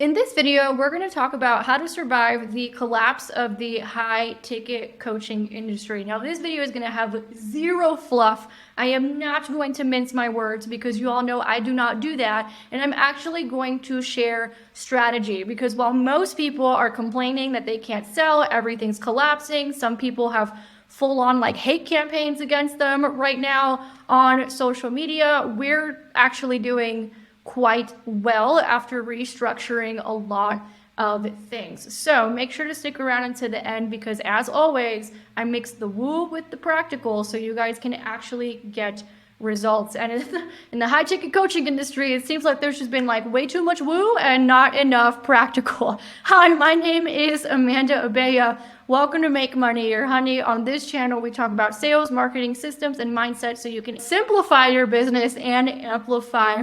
In this video, we're going to talk about how to survive the collapse of the high ticket coaching industry. Now, this video is going to have zero fluff. I am not going to mince my words because you all know I do not do that. And I'm actually going to share strategy because while most people are complaining that they can't sell, everything's collapsing, some people have full on like hate campaigns against them right now on social media. We're actually doing quite well after restructuring a lot of things. So make sure to stick around until the end because as always, I mix the woo with the practical so you guys can actually get results. And in the high ticket coaching industry, it seems like there's just been like way too much woo and not enough practical. Hi, my name is Amanda Abaya. Welcome to Make Money Your Honey. On this channel, we talk about sales, marketing, systems, and mindset so you can simplify your business and amplify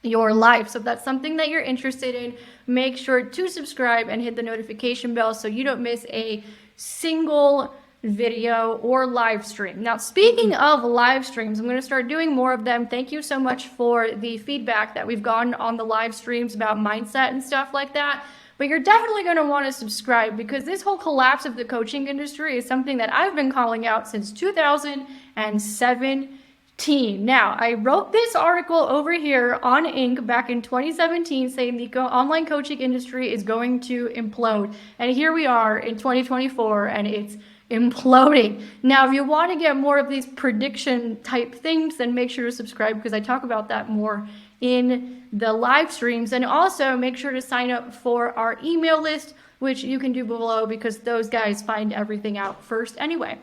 your life. So if that's something that you're interested in, make sure to subscribe and hit the notification bell so you don't miss a single video or live stream. Now, speaking of live streams, I'm going to start doing more of them. Thank you so much for the feedback that we've gotten on the live streams about mindset and stuff like that. But you're definitely going to want to subscribe because this whole collapse of the coaching industry is something that I've been calling out since 2007. Now, I wrote this article over here on Inc. back in 2017 saying the online coaching industry is going to implode. And here we are in 2024 and it's imploding. Now, if you want to get more of these prediction type things, then make sure to subscribe because I talk about that more in the live streams. And also make sure to sign up for our email list, which you can do below because those guys find everything out first anyway.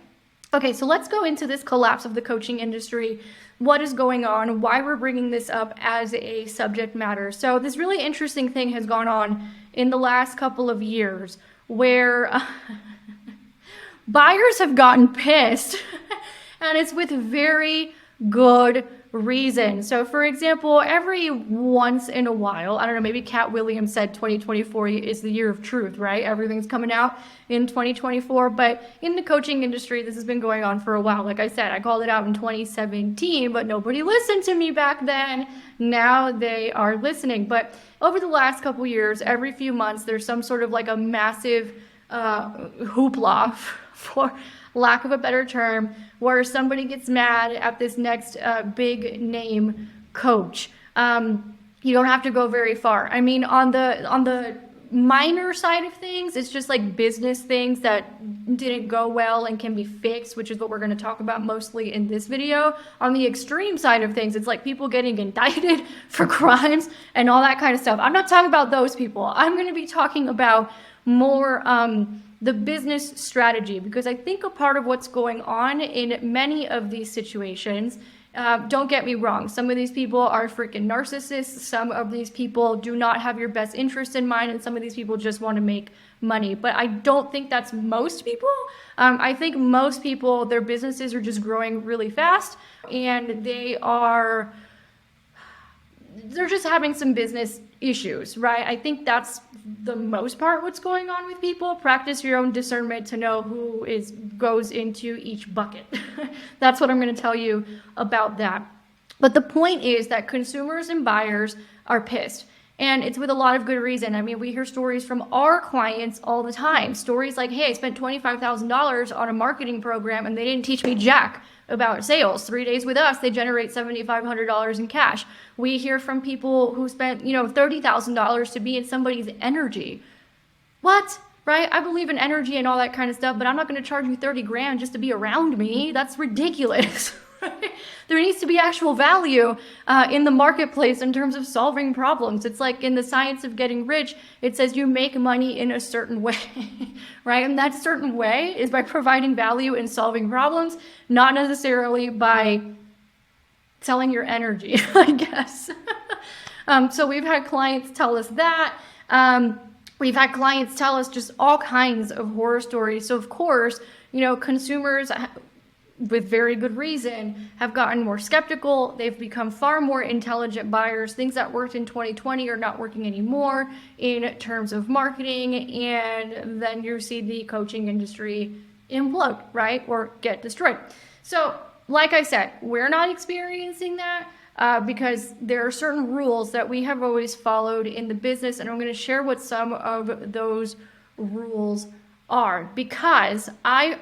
Okay, so let's go into this collapse of the coaching industry, what is going on, why we're bringing this up as a subject matter. So this really interesting thing has gone on in the last couple of years where buyers have gotten pissed and it's with very good reason. So for example, every once in a while, I don't know, maybe Cat Williams said 2024 is the year of truth, right? Everything's coming out in 2024, but in the coaching industry, this has been going on for a while. Like I said, I called it out in 2017, but nobody listened to me back then. Now they are listening. But over the last couple years, every few months, there's some sort of like a massive hoopla for lack of a better term, where somebody gets mad at this next big name coach. You don't have to go very far. I mean, on the minor side of things, it's just like business things that didn't go well and can be fixed, which is what we're going to talk about mostly in this video. On the extreme side of things, it's like people getting indicted for crimes and all that kind of stuff. I'm not talking about those people. I'm going to be talking about more the business strategy, because I think a part of what's going on in many of these situations, don't get me wrong, some of these people are freaking narcissists, some of these people do not have your best interest in mind, and some of these people just want to make money. But I don't think that's most people. I think most people, their businesses are just growing really fast, and they're just having some business issues, right? I think that's the most part what's going on with people. Practice your own discernment to know who goes into each bucket. That's what I'm going to tell you about that. But the point is that consumers and buyers are pissed. And it's with a lot of good reason. I mean, we hear stories from our clients all the time. Stories like, hey, I spent $25,000 on a marketing program and they didn't teach me jack about sales. 3 days with us, they generate $7,500 in cash. We hear from people who spent, $30,000 to be in somebody's energy. What? Right? I believe in energy and all that kind of stuff, but I'm not going to charge you 30 grand just to be around me. That's ridiculous. There needs to be actual value in the marketplace in terms of solving problems. It's like in the science of getting rich, it says you make money in a certain way, right? And that certain way is by providing value in solving problems, not necessarily by selling your energy, I guess. So we've had clients tell us that. We've had clients tell us just all kinds of horror stories. So of course, consumers with very good reason, have gotten more skeptical. They've become far more intelligent buyers. Things that worked in 2020 are not working anymore in terms of marketing. And then you see the coaching industry implode, right? Or get destroyed. So like I said, we're not experiencing that. because there are certain rules that we have always followed in the business, and I'm going to share what some of those rules are, because I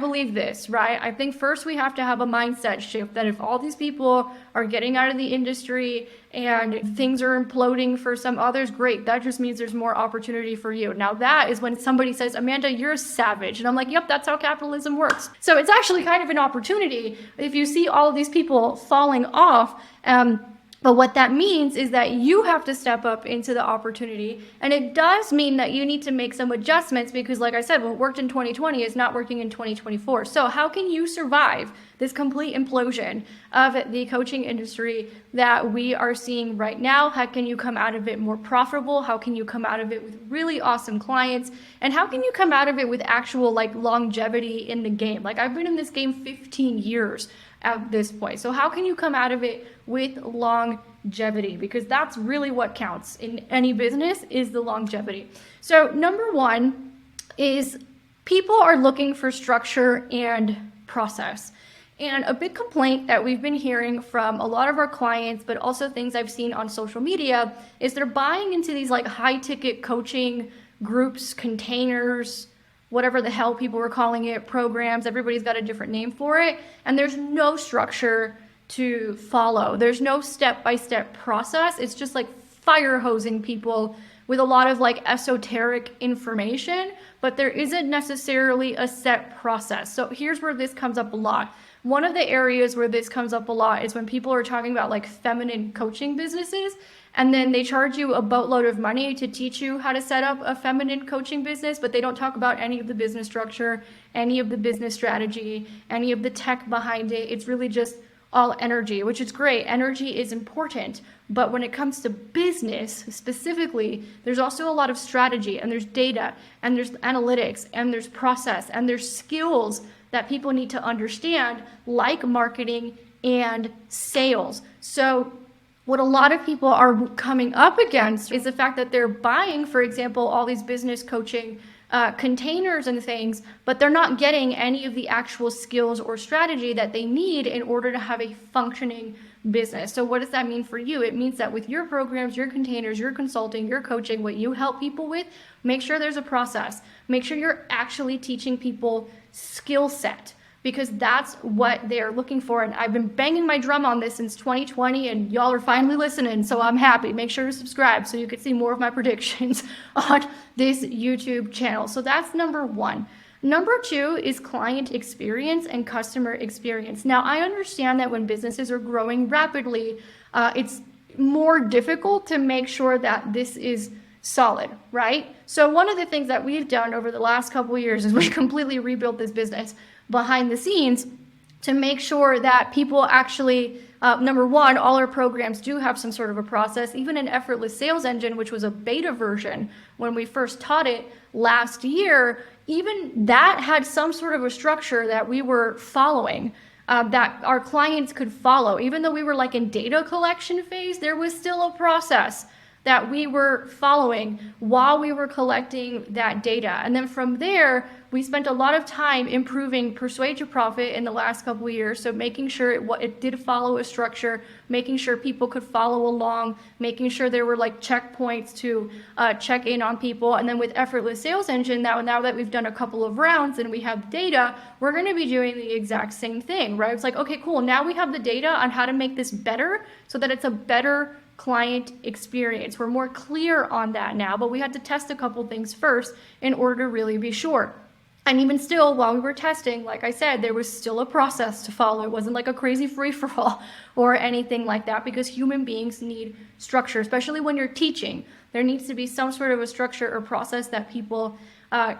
believe this, right? I think first we have to have a mindset shift that if all these people are getting out of the industry and things are imploding for some others, great. That just means there's more opportunity for you. Now that is when somebody says, Amanda, you're a savage. And I'm like, yep, that's how capitalism works. So it's actually kind of an opportunity if you see all of these people falling off. But what that means is that you have to step up into the opportunity. And it does mean that you need to make some adjustments because, like I said, what worked in 2020 is not working in 2024. So how can you survive this complete implosion of the coaching industry that we are seeing right now? How can you come out of it more profitable? How can you come out of it with really awesome clients? And how can you come out of it with actual longevity in the game? I've been in this game 15 years at this point. So how can you come out of it with longevity? Because that's really what counts in any business, is the longevity. So number one is people are looking for structure and process. And a big complaint that we've been hearing from a lot of our clients, but also things I've seen on social media, is they're buying into these high ticket coaching groups, containers, whatever the hell people were calling it, programs. Everybody's got a different name for it. And there's no structure to follow. There's no step-by-step process. It's just fire hosing people with a lot of esoteric information, but there isn't necessarily a set process. So here's where this comes up a lot. One of the areas where this comes up a lot is when people are talking about feminine coaching businesses, and then they charge you a boatload of money to teach you how to set up a feminine coaching business, but they don't talk about any of the business structure, any of the business strategy, any of the tech behind it. It's really just all energy, which is great. Energy is important. But when it comes to business specifically, there's also a lot of strategy, and there's data, and there's analytics, and there's process, and there's skills that people need to understand, like marketing and sales. So what a lot of people are coming up against is the fact that they're buying, for example, all these business coaching containers and things, but they're not getting any of the actual skills or strategy that they need in order to have a functioning business. So what does that mean for you? It means that with your programs, your containers, your consulting, your coaching, what you help people with, make sure there's a process. Make sure you're actually teaching people skill set, because that's what they're looking for. And I've been banging my drum on this since 2020, and y'all are finally listening, so I'm happy. Make sure to subscribe so you can see more of my predictions on this YouTube channel. So that's number one. Number two is client experience and customer experience. Now, I understand that when businesses are growing rapidly, it's more difficult to make sure that this is solid, right? So one of the things that we've done over the last couple of years is we completely rebuilt this business behind the scenes to make sure that people actually, number one, all our programs do have some sort of a process. Even an Effortless Sales Engine, which was a beta version when we first taught it last year, even that had some sort of a structure that we were following, that our clients could follow. Even though we were in data collection phase, there was still a process that we were following while we were collecting that data. And then from there, we spent a lot of time improving Persuade to Profit in the last couple of years. So making sure it did follow a structure, making sure people could follow along, making sure there were checkpoints to check in on people. And then with Effortless Sales Engine, now that we've done a couple of rounds and we have data, we're gonna be doing the exact same thing, right? It's okay, cool. Now we have the data on how to make this better so that it's a better client experience. We're more clear on that now, but we had to test a couple things first in order to really be sure. And even still, while we were testing, like I said, there was still a process to follow. It wasn't a crazy free-for-all or anything like that, because human beings need structure, especially when you're teaching. There needs to be some sort of a structure or process that people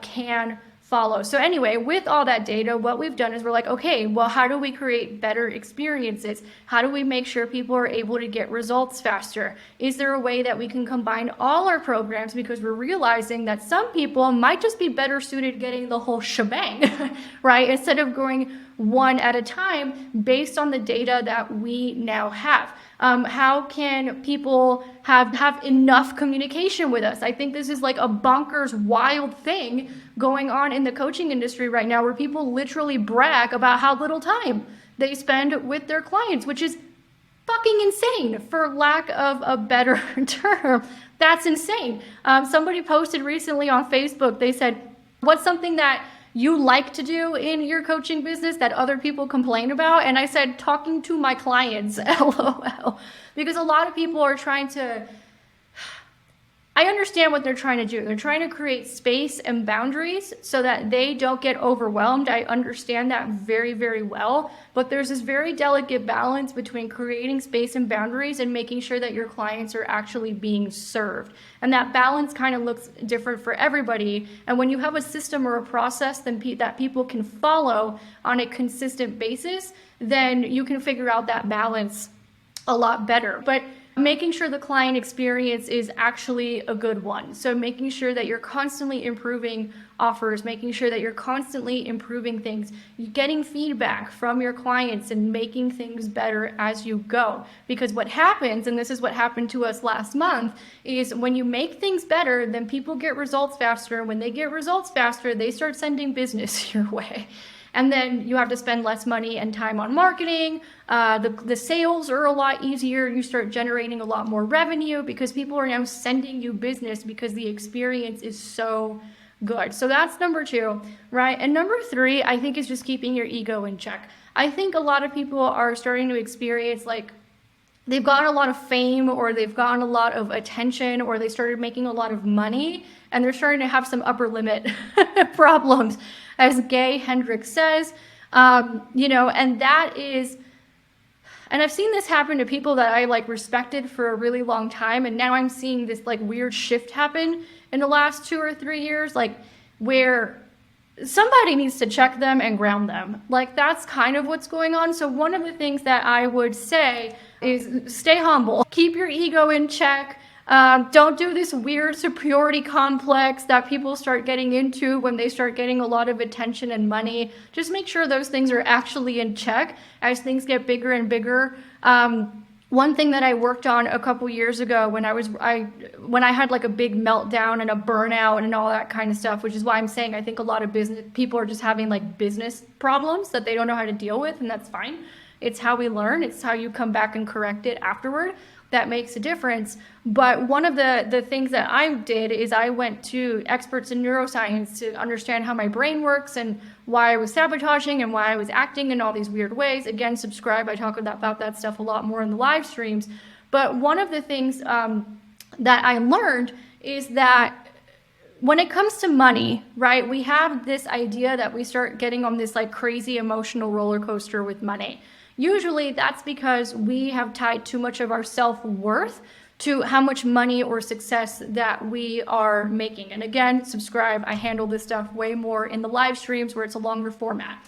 can follow. So anyway, with all that data, what we've done is we're okay, well, how do we create better experiences? How do we make sure people are able to get results faster? Is there a way that we can combine all our programs? Because we're realizing that some people might just be better suited getting the whole shebang, right? Instead of going one at a time based on the data that we now have. How can people have enough communication with us? I think this is a bonkers, wild thing going on in the coaching industry right now, where people literally brag about how little time they spend with their clients, which is fucking insane, for lack of a better term. That's insane. Somebody posted recently on Facebook, they said, what's something that you like to do in your coaching business that other people complain about? And I said, talking to my clients, LOL. Because a lot of people are trying to, I understand what they're trying to do. They're trying to create space and boundaries so that they don't get overwhelmed. I understand that very, very well. But there's this very delicate balance between creating space and boundaries and making sure that your clients are actually being served. And that balance kind of looks different for everybody. And when you have a system or a process that people can follow on a consistent basis, then you can figure out that balance a lot better. But making sure the client experience is actually a good one. So making sure that you're constantly improving offers, making sure that you're constantly improving things, getting feedback from your clients and making things better as you go. Because what happens, and this is what happened to us last month, is when you make things better, then people get results faster. When they get results faster, they start sending business your way. And then you have to spend less money and time on marketing. The sales are a lot easier. You start generating a lot more revenue because people are now sending you business because the experience is so good. So that's number 2, right? And number 3, I think, is just keeping your ego in check. I think a lot of people are starting to experience like they've gotten a lot of fame or they've gotten a lot of attention or they started making a lot of money and they're starting to have some upper limit problems, as Gay Hendricks says, and that is, and I've seen this happen to people that I like respected for a really long time. And now I'm seeing this like weird shift happen in the last 2 or 3 years, like where somebody needs to check them and ground them. Like that's kind of what's going on. So one of the things that I would say is stay humble, keep your ego in check. Don't do this weird superiority complex that people start getting into when they start getting a lot of attention and money. Just make sure those things are actually in check as things get bigger and bigger. One thing that I worked on a couple years ago when I had like a big meltdown and a burnout and all that kind of stuff, which is why I'm saying I think a lot of business people are just having like business problems that they don't know how to deal with, and that's fine. It's how we learn. It's how you come back and correct it afterward. That makes a difference. But one of the things that I did is I went to experts in neuroscience to understand how my brain works and why I was sabotaging and why I was acting in all these weird ways. Again, subscribe. I talk about that stuff a lot more in the live streams. But one of the things that I learned is that when it comes to money, right, we have this idea that we start getting on this like crazy emotional roller coaster with money. Usually that's because we have tied too much of our self-worth to how much money or success that we are making. And again, subscribe. I handle this stuff way more in the live streams where it's a longer format.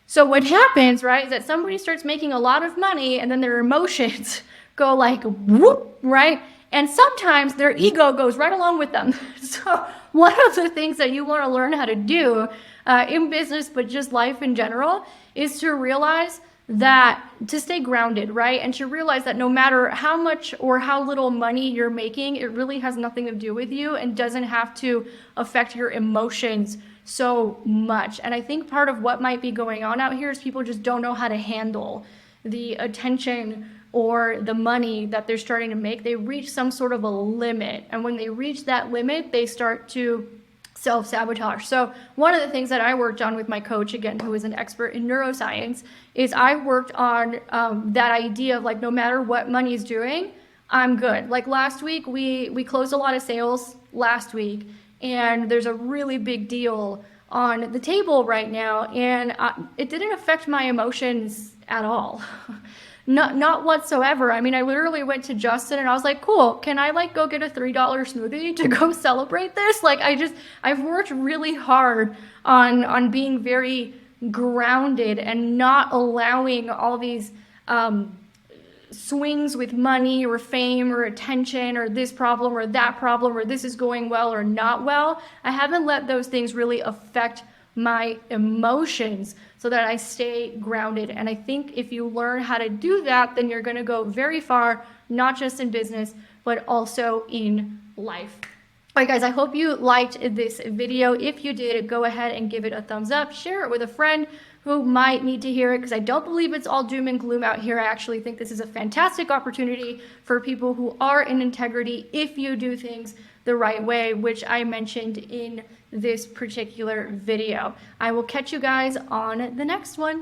So what happens, right, is that somebody starts making a lot of money and then their emotions go like whoop, right? And sometimes their ego goes right along with them. So one of the things that you want to learn how to do in business, but just life in general, is to realize that to stay grounded, right? And to realize that no matter how much or how little money you're making, it really has nothing to do with you and doesn't have to affect your emotions so much. And I think part of what might be going on out here is people just don't know how to handle the attention or the money that they're starting to make. They reach some sort of a limit. And when they reach that limit, they start to self-sabotage. So one of the things that I worked on with my coach, again, who is an expert in neuroscience, is I worked on that idea of like, no matter what money's doing, I'm good. Like last week, we closed a lot of sales last week, and there's a really big deal on the table right now, and it didn't affect my emotions at all. Not whatsoever. I mean, I literally went to Justin and I was like, cool, can I like go get a $3 smoothie to go celebrate this? Like I've worked really hard on being very grounded and not allowing all these swings with money or fame or attention or this problem or that problem or this is going well or not well. I haven't let those things really affect my emotions so that I stay grounded. And I think if you learn how to do that, then you're going to go very far, not just in business, but also in life. All right, guys, I hope you liked this video. If you did, go ahead and give it a thumbs up, share it with a friend, who might need to hear it, because I don't believe it's all doom and gloom out here. I actually think this is a fantastic opportunity for people who are in integrity if you do things the right way, which I mentioned in this particular video. I will catch you guys on the next one.